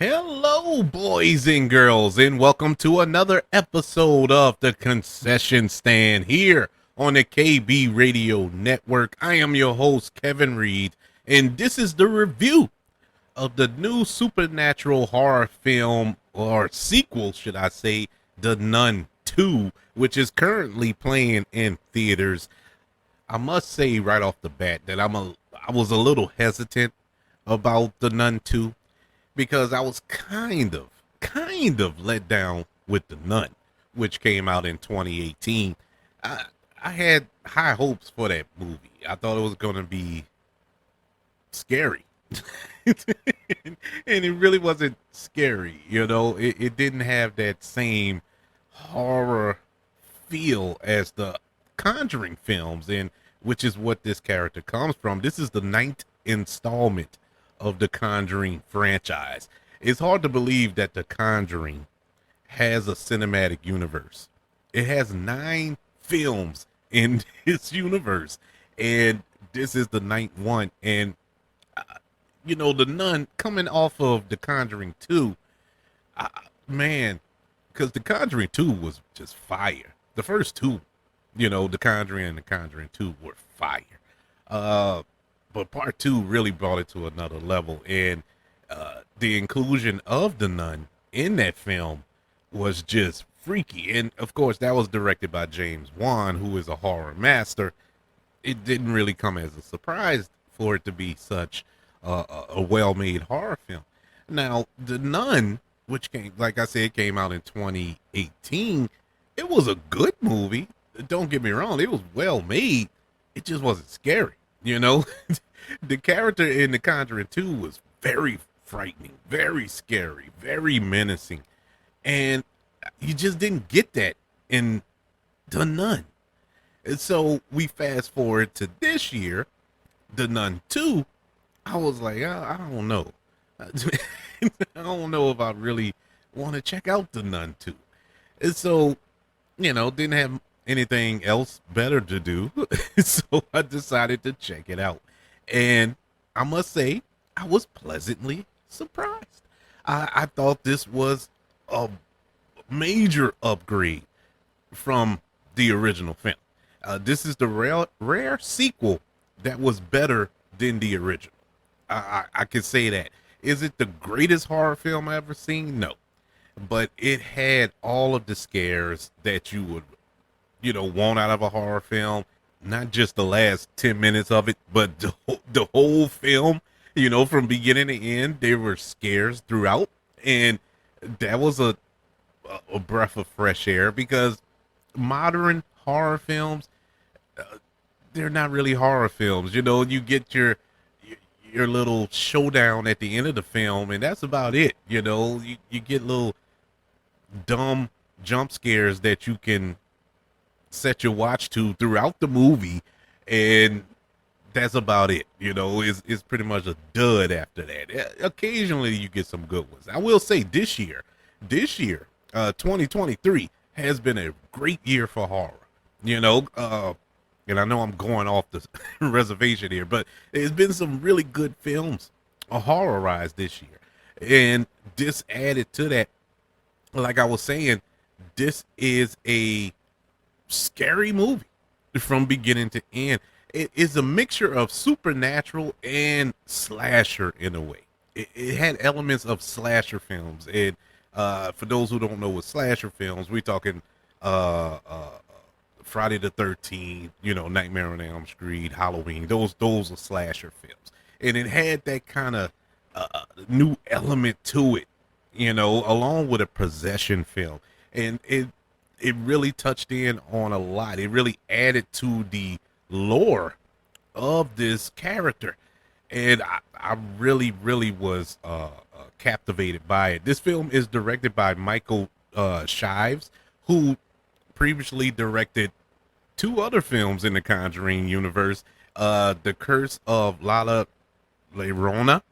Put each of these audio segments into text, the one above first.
Hello, boys and girls, and welcome to another episode of the Concession Stand here on the KB Radio Network. I am your host, Kevin Reed, and this is the review of the new supernatural horror film, or sequel, should I say, The Nun II, which is currently playing in theaters. I must say right off the bat that I was a little hesitant about The Nun II because I was kind of let down with The Nun, which came out in 2018. I had high hopes for that movie. I thought it was going to be scary. And it really wasn't scary, it didn't have that same horror feel as the Conjuring films, and which is what this character comes from. This is the ninth installment of the Conjuring franchise. It's hard to believe that the Conjuring has a cinematic universe. It has 9 films in this universe, and this is the ninth one. And the Nun, coming off of the Conjuring 2, man, because the Conjuring 2 was just fire. The first two, the Conjuring and the Conjuring 2 were fire. But part 2 really brought it to another level, and the inclusion of the Nun in that film was just freaky. And of course, that was directed by James Wan, who is a horror master. It didn't really come as a surprise for it to be such a well-made horror film. Now, The Nun, which came, like I said, came out in 2018. It was a good movie. Don't get me wrong; it was well made. It just wasn't scary. The character in The Conjuring 2 was very frightening, very scary, very menacing, and you just didn't get that in The Nun. And so we fast forward to this year, The Nun 2. I was like, I don't know. I don't know if I really want to check out The Nun 2. And so, didn't have anything else better to do. So I decided to check it out. And I must say, I was pleasantly surprised. I thought this was a major upgrade from the original film. This is the rare sequel that was better than the original. I could say that. Is it the greatest horror film I ever seen? No. But it had all of the scares that you would, want out of a horror film. Not just the last 10 minutes of it, but the whole film, from beginning to end, there were scares throughout. And that was a breath of fresh air, because modern horror films, they're not really horror films. You get your little showdown at the end of the film, and that's about it. You get little dumb jump scares that you can set your watch to throughout the movie, and that's about it. It's pretty much a dud after that. Occasionally you get some good ones. I will say this year, 2023 has been a great year for horror. And I know I'm going off the reservation here, but there's been some really good films horrorized this year. And this added to that. Like I was saying, this is a scary movie from beginning to end. It is a mixture of supernatural and slasher in a way. It had elements of slasher films. And for those who don't know what slasher films, we're talking Friday the 13th, Nightmare on Elm Street, Halloween. Those are slasher films, and it had that kind of new element to it, along with a possession film, and it really touched in on a lot. It really added to the lore of this character, and I really, really was captivated by it. This film is directed by Michael Shives, who previously directed 2 other films in the Conjuring universe, The Curse of La Llorona,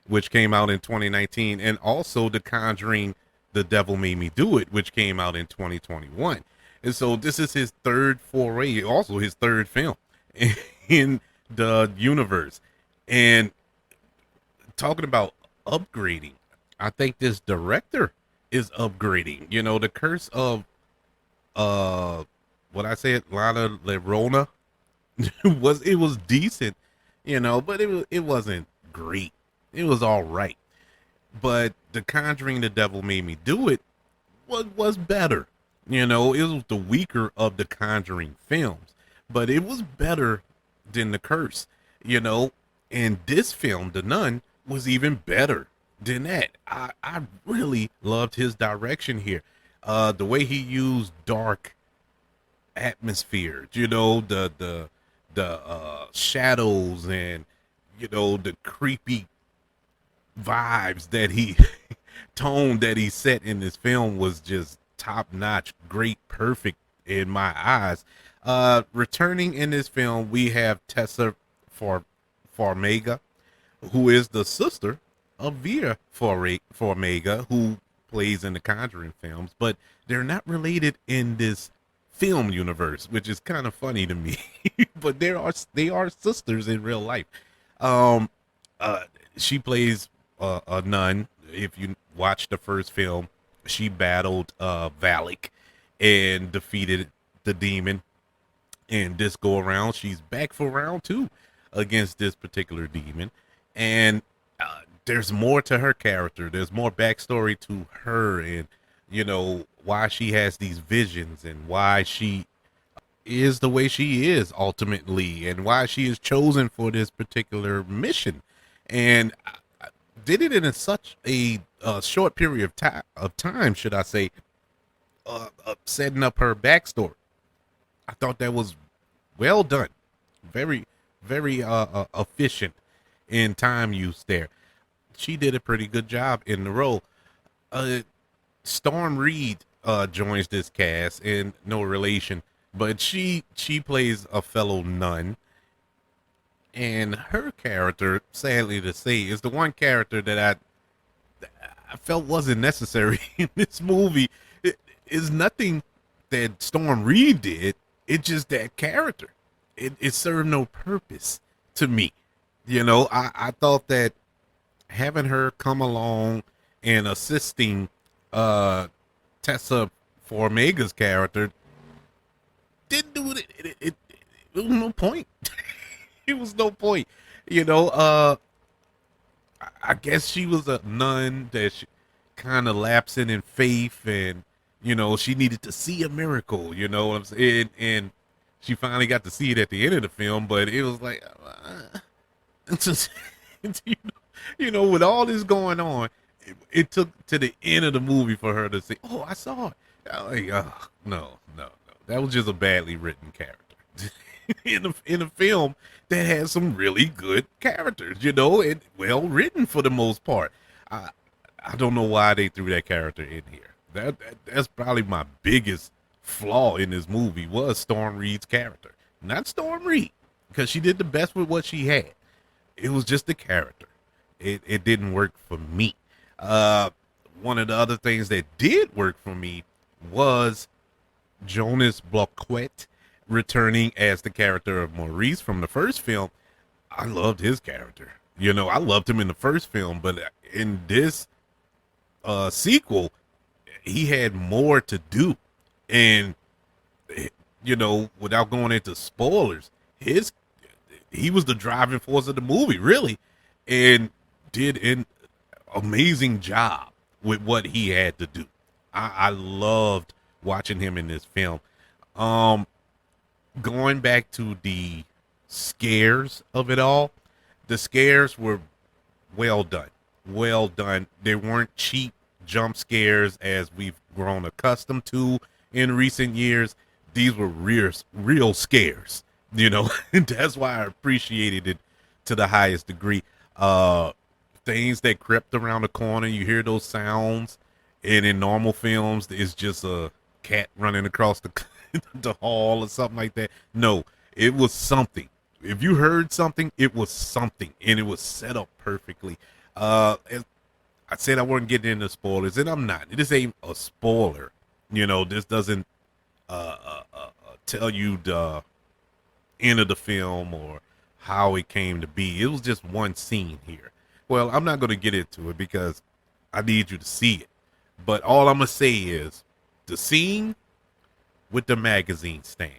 which came out in 2019, and also The Conjuring, The Devil Made Me Do It, which came out in 2021. And so this is his third foray, also his third film in the universe. And talking about upgrading, I think this director is upgrading. You know, the curse of uh what I said, Lana Lerona was decent, you know, but it wasn't great. It was all right. But The Conjuring the Devil Made Me Do It was better. You know, it was the weaker of the Conjuring films, but it was better than The Curse, you know. And this film, The Nun, was even better than that. I really loved his direction here. The way he used dark atmosphere, you know, the shadows and you know the creepy vibes that he tone that he set in this film was just top notch, great, perfect in my eyes. Returning in this film, we have Tessa For Farmiga, who is the sister of Farmiga, who plays in the Conjuring films, but they're not related in this film universe, which is kind of funny to me. But they are sisters in real life. Um, uh, she plays a nun. If you watch the first film, she battled Valak and defeated the demon. And this go around, she's back for round two against this particular demon. And there's more to her character. There's more backstory to her, and you know why she has these visions, and why she is the way she is ultimately, and why she is chosen for this particular mission. And did it in such a short period of time, should I say, setting up her backstory. I thought that was well done, very, very efficient in time use there. She did a pretty good job in the role. Uh, Storm Reed joins this cast, and no relation, but she plays a fellow nun, and her character, sadly to say, is the one character that I felt wasn't necessary in this movie. It is nothing that Storm Reed did. It's just that character. It served no purpose to me. You know, I thought that having her come along and assisting Tessa Farmiga's character didn't do it. It was no point. It was no point. You know, I guess she was a nun that kind of lapsing in faith, and you know she needed to see a miracle. You know what I'm saying? And she finally got to see it at the end of the film, but it was like, just, you you know, with all this going on, it took to the end of the movie for her to say, "Oh, I saw it." I was like, oh, no, no, no, that was just a badly written character in a film that has some really good characters, you know, and well written for the most part. I I don't know why they threw that character in here. That's probably my biggest flaw in this movie was Storm Reed's character, not Storm Reed, because she did the best with what she had. It was just the character. It didn't work for me. Uh, One of the other things that did work for me was Jonas Bloquet returning as the character of Maurice from the first film. I loved his character. You know, I loved him in the first film, but in this sequel, he had more to do. And you know, without going into spoilers, his he was the driving force of the movie, really, and did an amazing job with what he had to do. I loved watching him in this film. Um, Going back to the scares of it all, the scares were well done. Well done. They weren't cheap jump scares as we've grown accustomed to in recent years. These were real scares, you know, and that's why I appreciated it to the highest degree. Uh, Things that crept around the corner, you hear those sounds, and in normal films, it's just a cat running across the the hall or something like that. No, it was something. If you heard something, it was something, and it was set up perfectly. As I said, I wasn't getting into spoilers, and I'm not. This ain't a spoiler. You know, this doesn't tell you the end of the film or how it came to be. It was just one scene here. Well, I'm not going to get into it because I need you to see it. But all I'm gonna say is the scene with the magazine stand.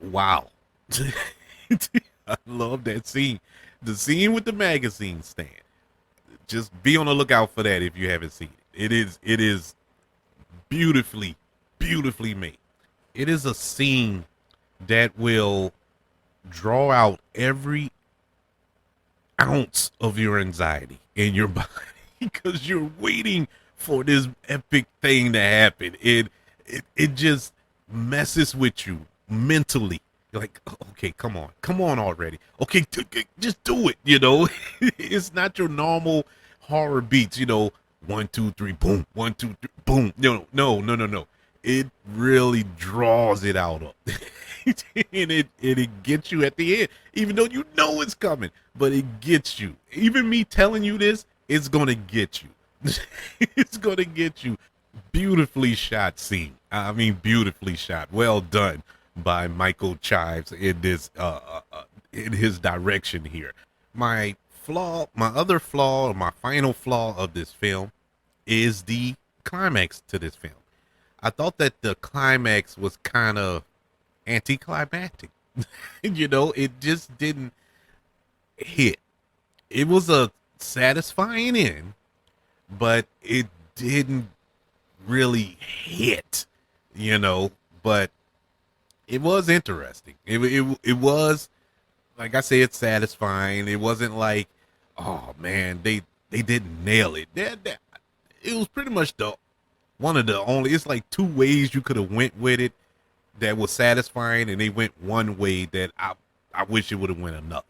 Wow. I love that scene. The scene with the magazine stand. Just be on the lookout for that if you haven't seen it. It is beautifully, beautifully made. It is a scene that will draw out every ounce of your anxiety in your body because you're waiting for this epic thing to happen. It just messes with you mentally. You're like, okay, come on already. Okay, just do it. It's not your normal horror beats. 1, 2, 3, boom. 1, 2, 3, boom. No. It really draws it out up. and it gets you at the end, even though you know it's coming, but it gets you. Even me telling you this, it's gonna get you. It's gonna get you. Beautifully shot scene. I mean, beautifully shot. Well done by Michael Chives in this in his direction here. My other flaw, or my final flaw of this film is the climax to this film. I thought that the climax was kind of anticlimactic. It just didn't hit. It was a satisfying end, but it didn't really hit, but it was interesting. It was, like I said, satisfying. It wasn't like, oh man, they didn't nail it. It was pretty much one of the only, it's like two ways you could have went with it that was satisfying, and they went one way that I wish it would have went another.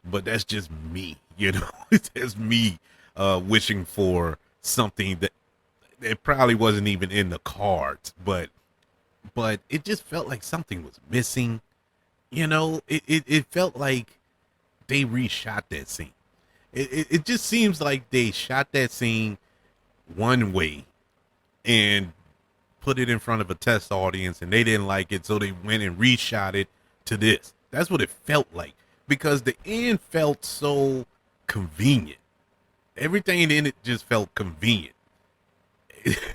But that's just me, It's me wishing for something that it probably wasn't even in the cards, but it just felt like something was missing. It felt like they reshot that scene. It just seems like they shot that scene one way and put it in front of a test audience, and they didn't like it, so they went and reshot it to this. That's what it felt like, because the end felt so convenient. Everything in it just felt convenient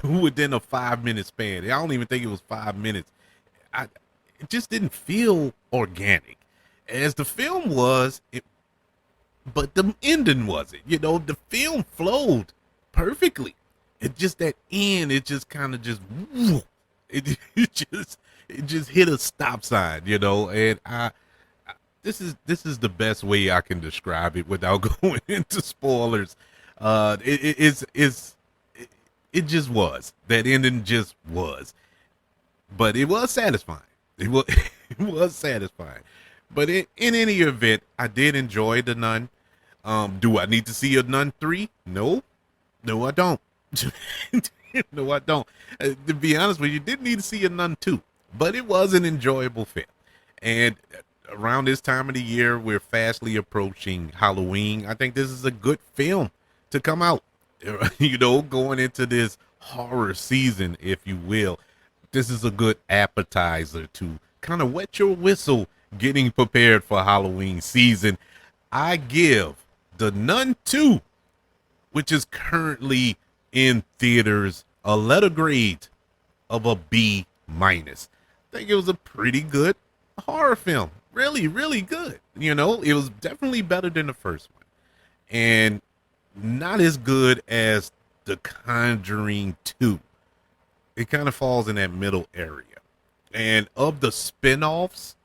within a 5-minute span. I don't even think it was 5 minutes. It just didn't feel organic as the film was, but the ending wasn't. The film flowed perfectly. It just, that end, it just kind of just, it just hit a stop sign, and this is the best way I can describe it without going into spoilers. It just was. That ending just was. But it was satisfying. It was satisfying. But in any event, I did enjoy The Nun. Do I need to see a Nun 3? No, I don't. No, I don't. To be honest with you, didn't need to see a Nun 2. But it was an enjoyable film. And around this time of the year, we're fastly approaching Halloween. I think this is a good film to come out. Going into this horror season, if you will. This is a good appetizer to kind of wet your whistle getting prepared for Halloween season. I give The Nun 2, which is currently in theaters, a letter grade of a B-. I think it was a pretty good horror film. Really, really good. It was definitely better than the first one. And not as good as The Conjuring 2. It kind of falls in that middle area. And of the spin-offs,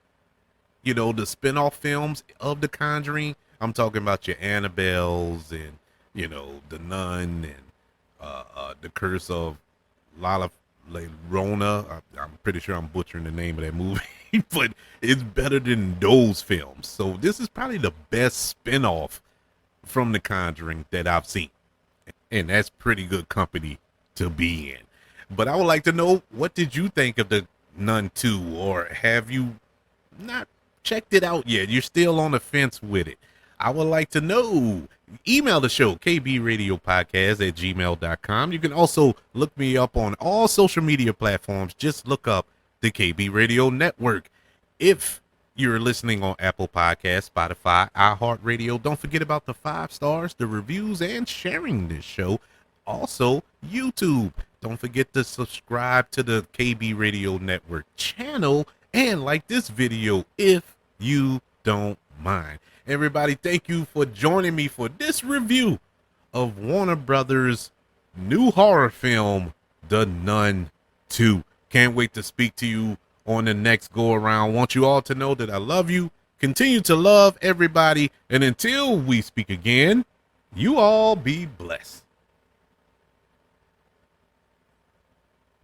the spin-off films of The Conjuring, I'm talking about your Annabelles and, The Nun and The Curse of La Llorona. I'm pretty sure I'm butchering the name of that movie, but it's better than those films. So this is probably the best spin-off from The Conjuring that I've seen. And that's pretty good company to be in. But I would like to know, what did you think of The Nun 2? Or have you not checked it out yet? You're still on the fence with it. I would like to know. Email the show, kbradiopodcast@gmail.com. You can also look me up on all social media platforms. Just look up the KB Radio Network. If You're listening on Apple Podcasts, Spotify, iHeartRadio. Don't forget about the 5 stars, the reviews, and sharing this show. Also, YouTube. Don't forget to subscribe to the KB Radio Network channel and like this video if you don't mind. Everybody, thank you for joining me for this review of Warner Brothers' new horror film, The Nun II. Can't wait to speak to you on the next go around. Want you all to know that I love you. Continue to love everybody. And until we speak again, you all be blessed.